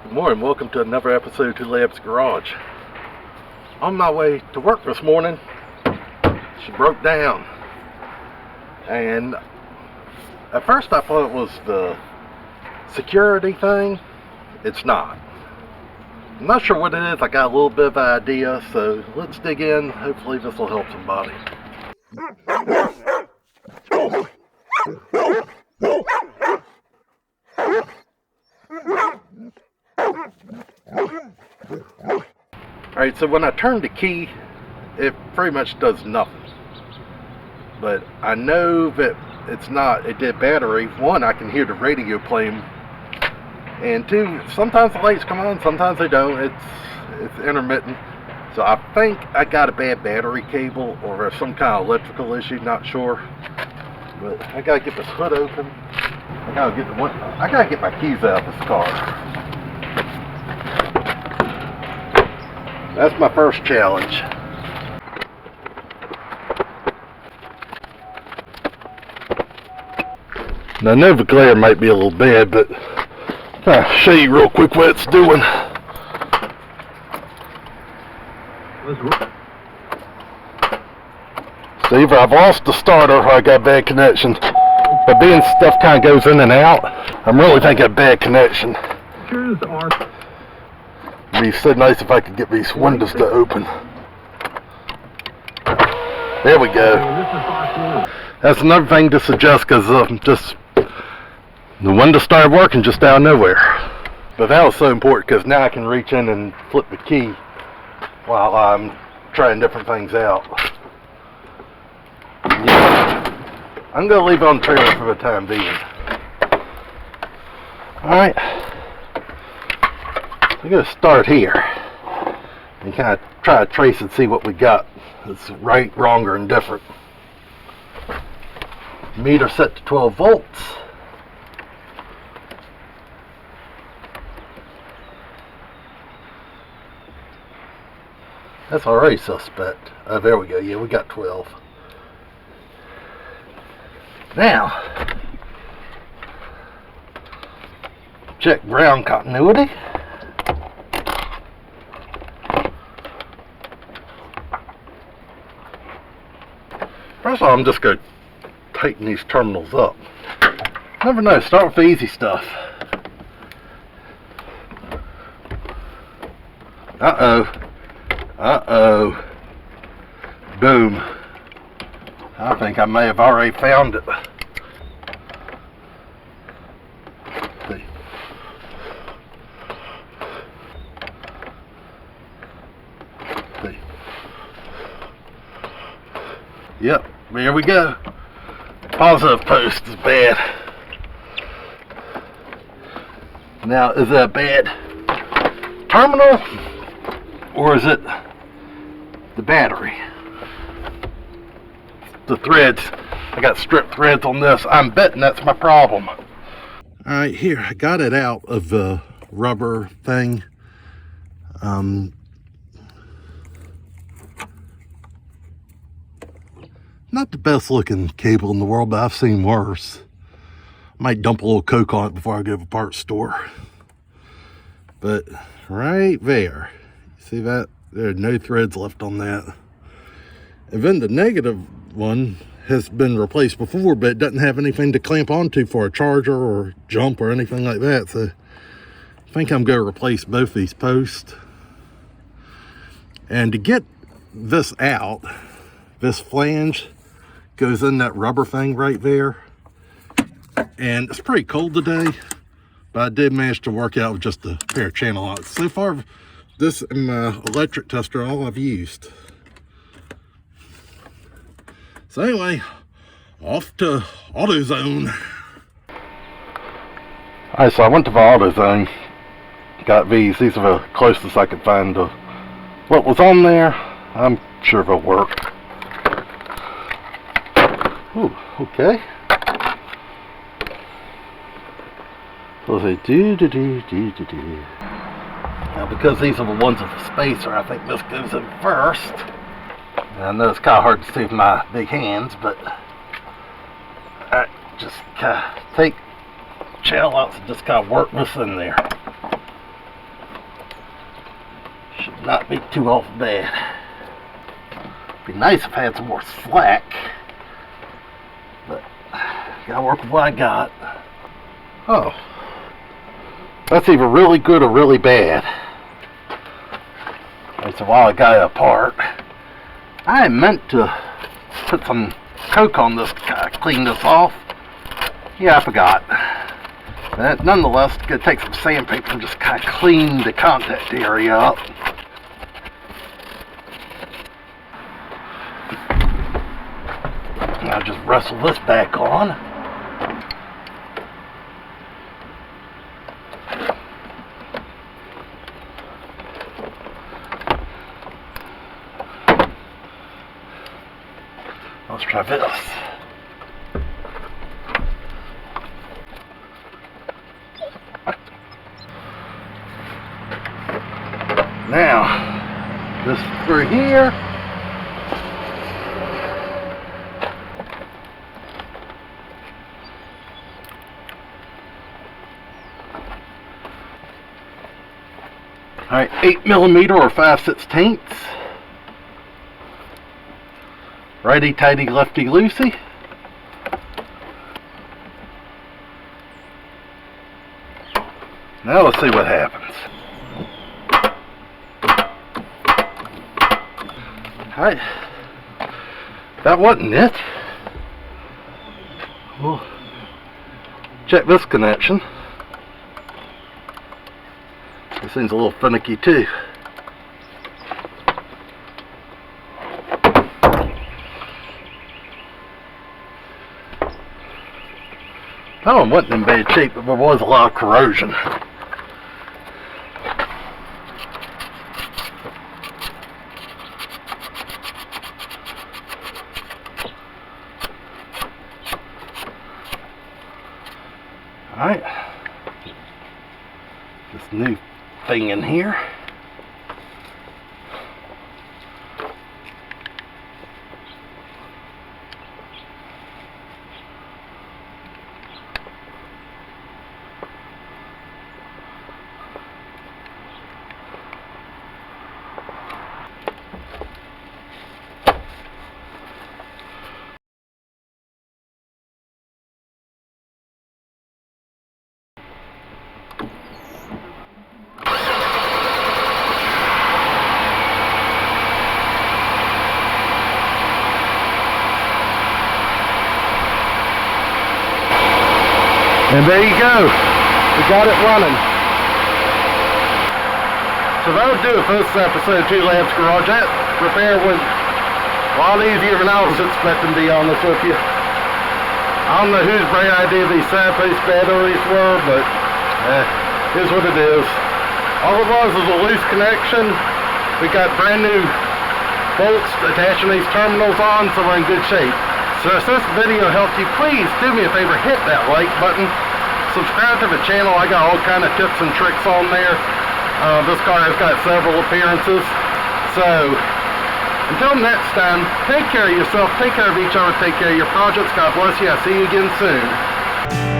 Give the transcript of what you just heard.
Good morning, welcome to another episode of Two Labs Garage. On my way to work this morning, she broke down. And at first I thought it was the security thing. It's not. I'm not sure what it is. I got a little bit of an idea, so let's dig in. Hopefully this will help somebody. Alright, so when I turn the key, it pretty much does nothing. But I know that it's not a dead battery. One, I can hear the radio playing. And two, sometimes the lights come on, sometimes they don't. It's intermittent. So I think I got a bad battery cable or some kind of electrical issue, not sure. But I gotta get this hood open. I gotta get my keys out of this car. That's my first challenge. Now I know the glare might be a little bad, but I'll show you real quick what it's doing. See, if I've lost the starter or I got bad connection. But being stuff kind of goes in and out, I'm really thinking a bad connection. It'd be so nice if I could get these windows to open. There we go. That's another thing to suggest, because the window started working just out of nowhere. But that was so important because now I can reach in and flip the key while I'm trying different things out. Yeah. I'm going to leave it on the trailer for the time being. Alright. I'm going to start here and kind of try to trace and see what we got that's right, wrong, or indifferent. Meter set to 12 volts. That's already suspect. Oh, there we go. Yeah, we got 12. Now, check ground continuity. First of all, I'm just going to tighten these terminals up. Never know, start with the easy stuff. Uh-oh. Boom. I think I may have already found it. See. See. Yep, there we go. Positive post is bad. Now, is that a bad terminal, or is it the battery? The threads, I got stripped threads on this. I'm betting that's my problem. Alright, here, I got it out of the rubber thing. Not the best looking cable in the world, but I've seen worse. I might dump a little Coke on it before I go to the parts store. But right there, see that? There are no threads left on that. And then the negative one has been replaced before, but it doesn't have anything to clamp onto for a charger or jump or anything like that. So I think I'm going to replace both these posts. And to get this out, this flange goes in that rubber thing right there. And it's pretty cold today, but I did manage to work out with just a pair of channel locks. So far, this and my electric tester are all I've used. So anyway, off to AutoZone. Alright, so I went to the AutoZone. Got these. These are the closest I could find to what was on there. I'm sure they'll work. Ooh, okay. So they do. Now, because these are the ones with the spacer, I think this goes in first. And I know it's kind of hard to see with my big hands, but I just kind of take channel outs and just kind of work this in there. not be too awful bad. Be nice if I had some more slack, but gotta work with what I got. Oh, that's either really good or really bad. So while I got it apart, I meant to put some Coke on this to kind of clean this off. Yeah, I forgot. But nonetheless, I'm gonna take some sandpaper and just kind of clean the contact area up. I'll just wrestle this back on. Let's try this. Now, this through here. Alright, 8mm or 5/16. Righty tighty, lefty loosey. Now let's see what happens. Alright, that wasn't it. We'll check this connection. This thing's a little finicky too. That one wasn't in bad shape, but there was a lot of corrosion. Alright, this new thing in here. And there you go, we got it running. So that would do it for this episode of Two Labs Garage. That repair went a lot easier than I was expecting, to be honest with you. I don't know whose bright idea these side-face batteries were, but here's what it is. All it was a loose connection. We got brand new bolts attaching these terminals on, so we're in good shape. So if this video helped you, please do me a favor, hit that like button. Subscribe to the channel. I got all kind of tips and tricks on there. This car has got several appearances. So until next time, take care of yourself, take care of each other, take care of your projects. God bless you. I'll see you again soon.